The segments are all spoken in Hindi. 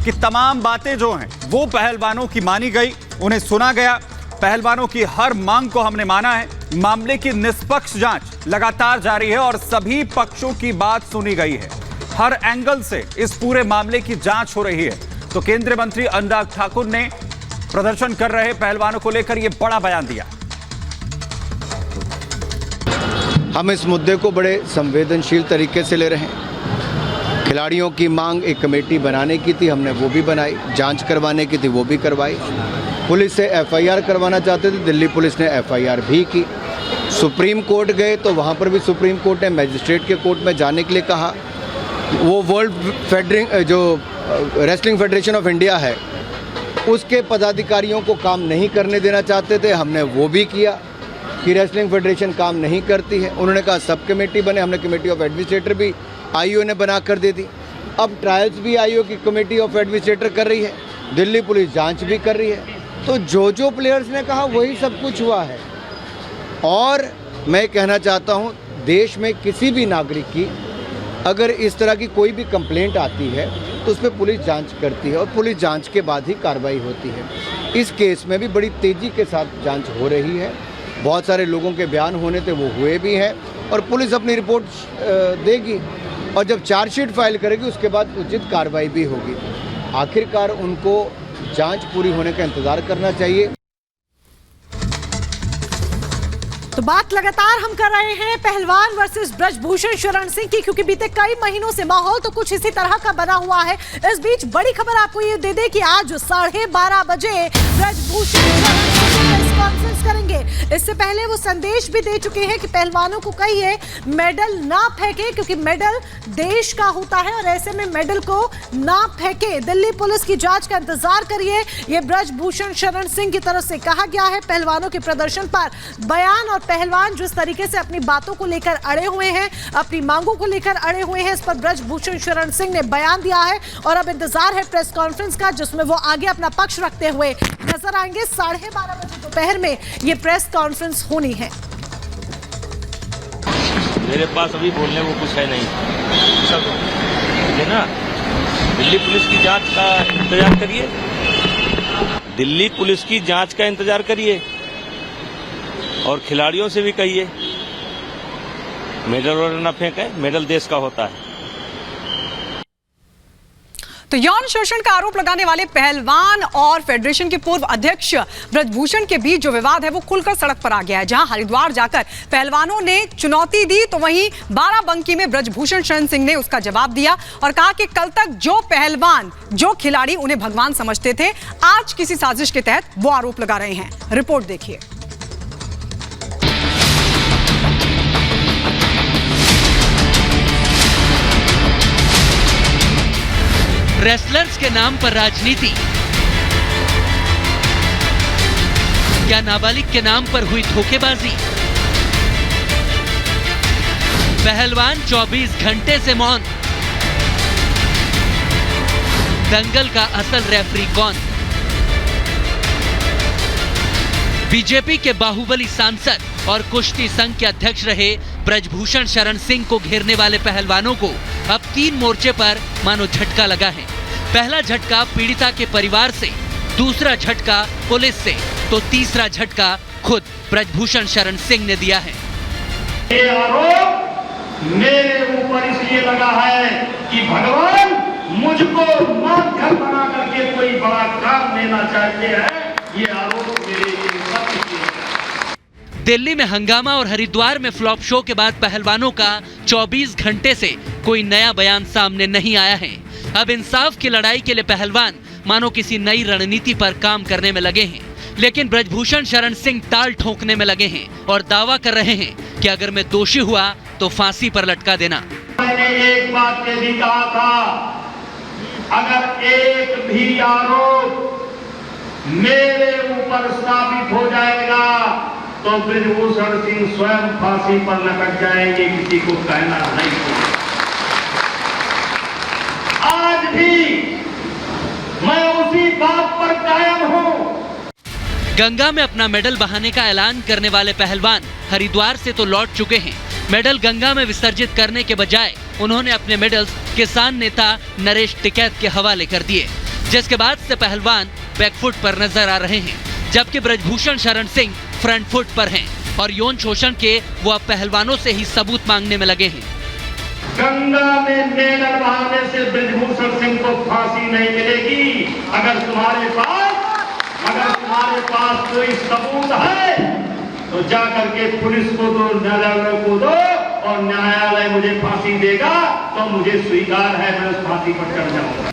कि तमाम बातें जो हैं वो पहलवानों की मानी गई, उन्हें सुना गया। पहलवानों की हर मांग को हमने माना है। मामले की निष्पक्ष जांच लगातार जारी है और सभी पक्षों की बात सुनी गई है। हर एंगल से इस पूरे मामले की जांच हो रही है। तो केंद्रीय मंत्री अनुराग ठाकुर ने प्रदर्शन कर रहे पहलवानों को लेकर यह बड़ा बयान दिया। हम इस मुद्दे को बड़े संवेदनशील तरीके से ले रहे हैं। खिलाड़ियों की मांग एक कमेटी बनाने की थी, हमने वो भी बनाई। जांच करवाने की थी, वो भी करवाई। पुलिस से एफआईआर करवाना चाहते थे, दिल्ली पुलिस ने एफआईआर भी की। सुप्रीम कोर्ट गए तो वहाँ पर भी सुप्रीम कोर्ट ने मजिस्ट्रेट के कोर्ट में जाने के लिए कहा। वो रेसलिंग फेडरेशन ऑफ इंडिया है, उसके पदाधिकारियों को काम नहीं करने देना चाहते थे, हमने वो भी किया कि रेसलिंग फेडरेशन काम नहीं करती है। उन्होंने कहा सब कमेटी बने, हमने कमेटी ऑफ एडमिनिस्ट्रेटर भी आईओ ने बना कर दे दी। अब ट्रायल्स भी आईओ की कमेटी ऑफ एडमिनिस्ट्रेटर कर रही है, दिल्ली पुलिस जांच भी कर रही है। तो जो प्लेयर्स ने कहा वही सब कुछ हुआ है। और मैं कहना चाहता हूँ, देश में किसी भी नागरिक की अगर इस तरह की कोई भी कंप्लेंट आती है तो उस पर पुलिस जांच करती है और पुलिस जांच के बाद ही कार्रवाई होती है। इस केस में भी बड़ी तेज़ी के साथ जांच हो रही है। बहुत सारे लोगों के बयान होने थे, वो हुए भी हैं और पुलिस अपनी रिपोर्ट देगी और जब चार्जशीट फाइल करेगी उसके बाद उचित कार्रवाई भी होगी। आखिरकार उनको जांच पूरी होने का इंतज़ार करना चाहिए। तो बात लगातार हम कर रहे हैं पहलवान वर्सेस ब्रजभूषण शरण सिंह की, क्योंकि बीते कई महीनों से माहौल तो कुछ इसी तरह का बना हुआ है। इस बीच बड़ी खबर आपको ये दे दे कि आज 12:30 बजे ब्रजभूषण शरण सिंह प्रेस कॉन्फ्रेंस करेंगे। इससे पहले वो संदेश भी दे चुके हैं कि पहलवानों को कहिए मेडल ना फेंके, क्योंकि मेडल देश का होता है और ऐसे में मेडल को ना फेंके। दिल्ली पुलिस की जांच का इंतजार करिए, ये ब्रजभूषण शरण सिंह की तरफ से कहा गया है। पहलवानों के प्रदर्शन पर बयान और पहलवान जिस तरीके से अपनी बातों को लेकर अड़े हुए हैं, अपनी मांगों को लेकर अड़े हुए हैं, इस पर ब्रजभूषण शरण सिंह ने बयान दिया है और अब इंतजार है प्रेस कॉन्फ्रेंस का, जिसमें वो आगे अपना पक्ष रखते हुए नजर आएंगे। 12:30 बजे दोपहर में ये प्रेस कॉन्फ्रेंस होनी है। मेरे पास अभी बोलने को कुछ है नहीं, है ना। दिल्ली पुलिस की जांच का इंतजार करिए, दिल्ली पुलिस की जांच का इंतजार करिए और खिलाड़ियों से भी कहिए मेडल न फेंके, मेडल देश का होता है। तो यौन शोषण का आरोप लगाने वाले पहलवान और फेडरेशन के पूर्व अध्यक्ष ब्रजभूषण के बीच जो विवाद है वो खुलकर सड़क पर आ गया है। जहां हरिद्वार जाकर पहलवानों ने चुनौती दी तो वहीं बाराबंकी में ब्रजभूषण शरण सिंह ने उसका जवाब दिया और कहा कि कल तक जो पहलवान, जो खिलाड़ी उन्हें भगवान समझते थे, आज किसी साजिश के तहत वो आरोप लगा रहे हैं। रिपोर्ट देखिए। रेसलर्स के नाम पर राजनीति, क्या नाबालिग के नाम पर हुई धोखेबाजी? पहलवान 24 घंटे से मौन, दंगल का असल रेफरी कौन? बीजेपी के बाहुबली सांसद और कुश्ती संघ के अध्यक्ष रहे ब्रजभूषण शरण सिंह को घेरने वाले पहलवानों को अब 3 मोर्चे पर मानो झटका लगा है। पहला झटका पीड़िता के परिवार से, दूसरा झटका पुलिस से, तो तीसरा झटका खुद ब्रजभूषण शरण सिंह ने दिया है। ये आरोप मेरे ऊपर इसलिए लगा है कि भगवान मुझको माध्यम बना करके कोई बड़ा काम लेना चाहते हैं। ये आरोप मेरे लिए सत्य है। दिल्ली में हंगामा और हरिद्वार में फ्लॉप शो के बाद पहलवानों का 24 घंटे से कोई नया बयान सामने नहीं आया है। अब इंसाफ की लड़ाई के लिए पहलवान मानो किसी नई रणनीति पर काम करने में लगे हैं, लेकिन ब्रजभूषण शरण सिंह ताल ठोकने में लगे हैं और दावा कर रहे हैं कि अगर मैं दोषी हुआ तो फांसी पर लटका देना। मैंने एक बात के भी कहा था, अगर एक भी आरोप मेरे ऊपर साबित हो जाएगा तो ब्रजभूषण सिंह स्वयं फांसी पर लटक जाएंगे, किसी को कहना नहीं। आज भी मैं उसी बात पर कायम हूं। गंगा में अपना मेडल बहाने का ऐलान करने वाले पहलवान हरिद्वार से तो लौट चुके हैं। मेडल गंगा में विसर्जित करने के बजाय उन्होंने अपने मेडल्स किसान नेता नरेश टिकैत के हवाले कर दिए। जिसके बाद से पहलवान बैकफुट पर नजर आ रहे हैं, जबकि ब्रजभूषण शरण सिंह फ्रंट फुट पर हैं और यौन शोषण के वो अब पहलवानों से ही सबूत मांगने में लगे हैं। गंगा में मेडल बहाने से ब्रजभूषण सिंह को फांसी नहीं मिलेगी। अगर तुम्हारे पास कोई सबूत है तो जा करके पुलिस को दो, न्यायालय को दो, और न्यायालय मुझे फांसी देगा तो मुझे स्वीकार है, मैं उस फांसी पर चढ़ जाऊंगा।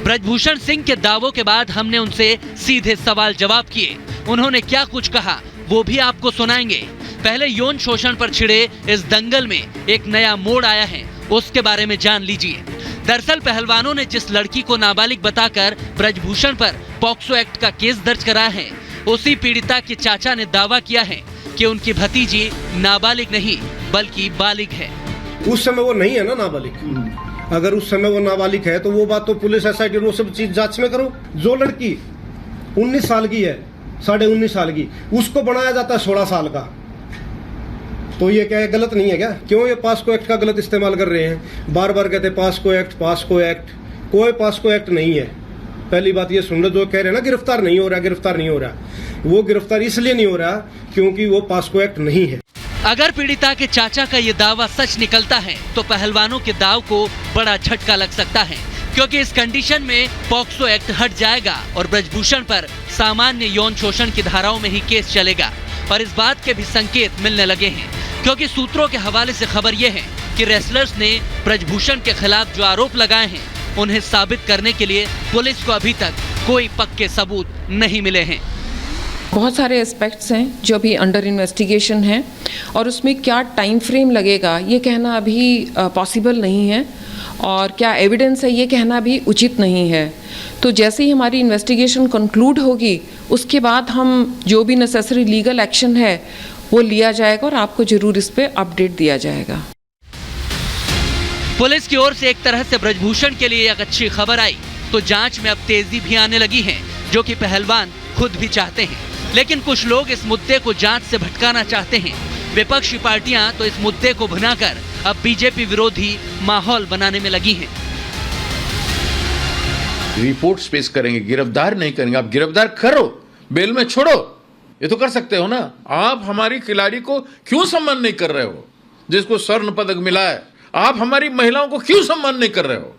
ब्रजभूषण सिंह के दावों के बाद हमने उनसे सीधे सवाल जवाब किए। उन्होंने क्या कुछ कहा वो भी आपको सुनाएंगे। पहले यौन शोषण पर छिड़े इस दंगल में एक नया मोड़ आया है, उसके बारे में जान लीजिए। दरअसल पहलवानों ने जिस लड़की को नाबालिग बताकर ब्रजभूषण पर पॉक्सो एक्ट का केस दर्ज कराया है, उसी पीड़िता के चाचा ने दावा किया है कि उनकी भतीजी नाबालिग नहीं बल्कि बालिग है। उस समय वो नहीं है ना नाबालिग। अगर उस समय वो नाबालिग है तो वो बात तो पुलिस एसआईटी वो सब चीज जांच में करो। जो लड़की 19 साल की है, 19.5 साल की, उसको बनाया जाता है 16 साल का, तो ये क्या है, गलत नहीं है क्या? क्यों ये पास्को एक्ट का गलत इस्तेमाल कर रहे हैं? बार बार कहते हैं पास्को एक्ट, पास्को एक्ट। कोई पास्को एक्ट नहीं है। पहली बात ये सुन लो, जो कह रहे हैं ना गिरफ्तार नहीं हो रहा, वो गिरफ्तार इसलिए नहीं हो रहा क्योंकि वो पास्को एक्ट नहीं है। अगर पीड़िता के चाचा का ये दावा सच निकलता है तो पहलवानों के दाव को बड़ा झटका लग सकता है, क्योंकि इस कंडीशन में पॉक्सो एक्ट हट जाएगा और ब्रजभूषण पर सामान्य यौन शोषण की धाराओं में ही केस चलेगा। और इस बात के भी संकेत मिलने लगे हैं, क्योंकि सूत्रों के हवाले से खबर यह है कि रेसलर्स ने ब्रजभूषण के खिलाफ जो आरोप लगाए हैं, उन्हें साबित करने के लिए पुलिस को अभी तक कोई पक्के सबूत नहीं मिले हैं। बहुत सारे एस्पेक्ट्स हैं जो अभी अंडर इन्वेस्टिगेशन हैं, और उसमें क्या टाइम फ्रेम लगेगा ये कहना अभी पॉसिबल नहीं है, और क्या एविडेंस है ये कहना भी उचित नहीं है। तो जैसे ही हमारी इन्वेस्टिगेशन कंक्लूड होगी, उसके बाद हम जो भी नेसेसरी लीगल एक्शन है वो लिया जाएगा और आपको जरूर इस पे अपडेट दिया जाएगा। पुलिस की ओर से एक तरह से ब्रजभूषण के लिए एक अच्छी खबर आई, तो जांच में अब तेजी भी आने लगी है, जो कि पहलवान खुद भी चाहते हैं। लेकिन कुछ लोग इस मुद्दे को जांच से भटकाना चाहते हैं। विपक्षी पार्टियां तो इस मुद्दे को भुनाकर अब बीजेपी विरोधी माहौल बनाने में लगी हैं। रिपोर्ट्स पेश करेंगे, गिरफ्तार नहीं करेंगे। आप गिरफ्तार करो, बेल में छोड़ो, ये तो कर सकते हो ना। आप हमारी खिलाड़ी को क्यों सम्मान नहीं कर रहे हो, जिसको स्वर्ण पदक मिला है? आप हमारी महिलाओं को क्यों सम्मान नहीं कर रहे हो?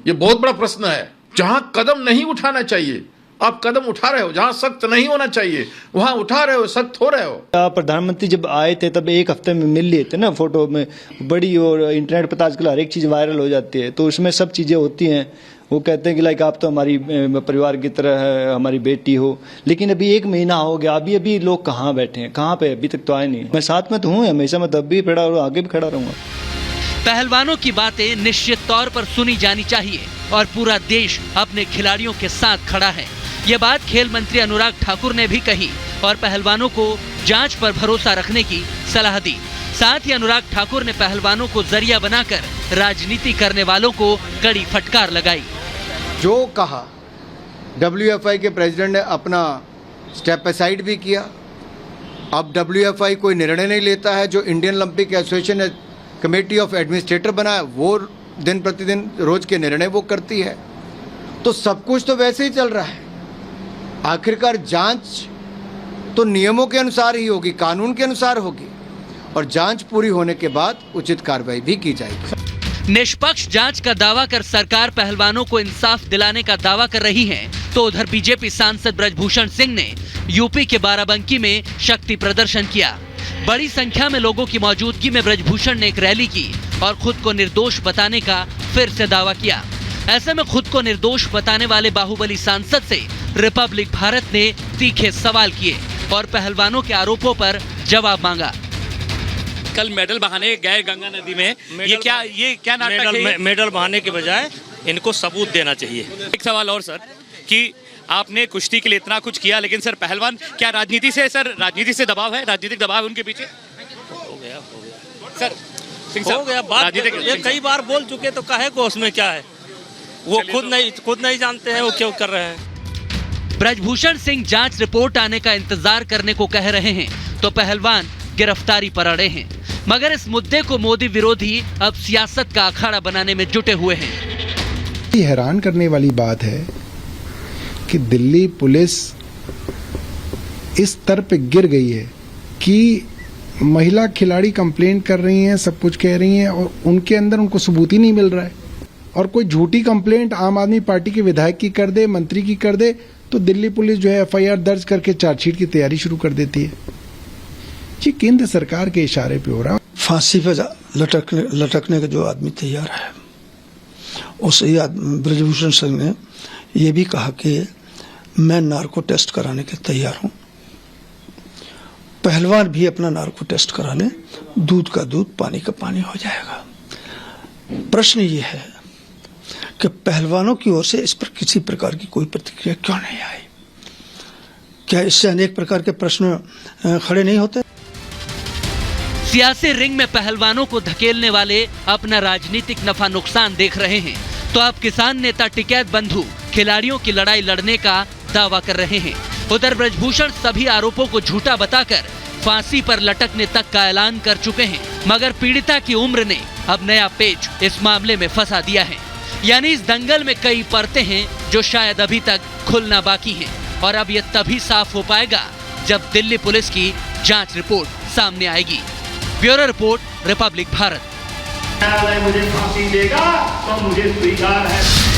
ये बहुत बड़ा प्रश्न है। जहां कदम नहीं उठाना चाहिए आप कदम उठा रहे हो, जहां सख्त नहीं होना चाहिए वहां उठा रहे हो, सख्त हो रहे हो। प्रधानमंत्री जब आए थे तब एक हफ्ते में मिल लिए थे ना, फोटो में बड़ी, और इंटरनेट पर आजकल हर एक चीज़ वायरल हो जाती है, तो उसमें सब चीज़ें होती हैं। वो कहते हैं कि लाइक आप तो हमारी परिवार की तरह है, हमारी बेटी हो। लेकिन अभी 1 महीना हो गया, अभी लोग कहाँ बैठे हैं, कहाँ पे, अभी तक तो आए नहीं। मैं साथ में तो हूँ हमेशा, मैं तब भी खड़ा और आगे भी खड़ा रहूँगा। पहलवानों की बातें निश्चित तौर पर सुनी जानी चाहिए और पूरा देश अपने खिलाड़ियों के साथ खड़ा है। ये बात खेल मंत्री अनुराग ठाकुर ने भी कही और पहलवानों को जांच पर भरोसा रखने की सलाह दी। साथ ही अनुराग ठाकुर ने पहलवानों को जरिया बनाकर राजनीति करने वालों को कड़ी फटकार लगाई। जो कहा WFI के प्रेसिडेंट ने अपना स्टेप असाइड भी किया। अब WFI कोई निर्णय नहीं लेता है। जो इंडियन ओलंपिक एसोसिएशन ने कमेटी ऑफ एडमिनिस्ट्रेटर बनाया, वो दिन प्रतिदिन रोज के निर्णय वो करती है। तो सब कुछ तो वैसे ही चल रहा है। आखिरकार जांच तो नियमों के अनुसार ही होगी, कानून के अनुसार होगी, और जांच पूरी होने के बाद उचित कार्रवाई भी की जाएगी। निष्पक्ष जांच का दावा कर सरकार पहलवानों को इंसाफ दिलाने का दावा कर रही है, तो उधर बीजेपी सांसद ब्रजभूषण सिंह ने यूपी के बाराबंकी में शक्ति प्रदर्शन किया। बड़ी संख्या में लोगों की मौजूदगी में ब्रजभूषण ने एक रैली की और खुद को निर्दोष बताने का फिर से दावा किया। ऐसे में खुद को निर्दोष बताने वाले बाहुबली सांसद से रिपब्लिक भारत ने तीखे सवाल किए और पहलवानों के आरोपों पर जवाब मांगा। कल मेडल बहाने गए गंगा नदी में, ये क्या नाटक है? मेडल बहाने के बजाय इनको सबूत देना चाहिए। एक सवाल और सर, कि आपने कुश्ती के लिए इतना कुछ किया, लेकिन सर पहलवान क्या राजनीति से, सर राजनीति से दबाव है, राजनीतिक दबाव है उनके पीछे? हो गया सर, सिंह साहब, हो गया बात, ये कई बार बोल चुके, तो काहे को उसमें क्या है? वो खुद नहीं जानते हैं वो क्यों कर रहे हैं। ब्रजभूषण सिंह जांच रिपोर्ट आने का इंतजार करने को कह रहे हैं, तो पहलवान गिरफ्तारी पर अड़े हैं। मगर इस मुद्दे को मोदी विरोधी अब सियासत का अखाड़ा बनाने में जुटे हुए हैं। हैरान करने वाली बात है कि दिल्ली पुलिस इस स्तर पे गिर गई है कि महिला खिलाड़ी कंप्लेंट कर रही हैं, सब कुछ कह रही हैं और उनके अंदर उनको सबूत ही नहीं मिल रहा है। और कोई झूठी कंप्लेंट आम आदमी पार्टी के विधायक की कर दे, मंत्री की कर दे, तो दिल्ली पुलिस जो है एफआईआर दर्ज करके चार्जशीट की तैयारी शुरू कर देती है। ये केंद्र सरकार के इशारे पे हो रहा है। फांसी पे लटकने का जो आदमी तैयार है, उस ब्रजभूषण सिंह ने यह भी कहा कि मैं नार्को टेस्ट कराने के तैयार हूं। पहलवान भी अपना नार्को टेस्ट करा ले, दूध का दूध पानी का पानी हो जाएगा। प्रश्न ये है कि पहलवानों की ओर से इस पर किसी प्रकार की कोई प्रतिक्रिया क्यों नहीं आई? क्या इससे अनेक प्रकार के प्रश्न खड़े नहीं होते? सियासी रिंग में पहलवानों को धकेलने वाले अपना राजनीतिक नफा नुकसान देख रहे हैं, तो अब किसान नेता टिकैत बंधु खिलाड़ियों की लड़ाई लड़ने का दावा कर रहे हैं। उधर ब्रजभूषण सभी आरोपों को झूठा बताकर फांसी पर लटकने तक का ऐलान कर चुके हैं, मगर पीड़िता की उम्र ने अब नया पेच इस मामले में फंसा दिया है। यानी इस दंगल में कई परतें हैं जो शायद अभी तक खुलना बाकी हैं, और अब यह तभी साफ हो पाएगा जब दिल्ली पुलिस की जांच रिपोर्ट सामने आएगी। Bureau report, Republic Bharat. मुझे फांसी देगा तो मुझे स्वीकार है।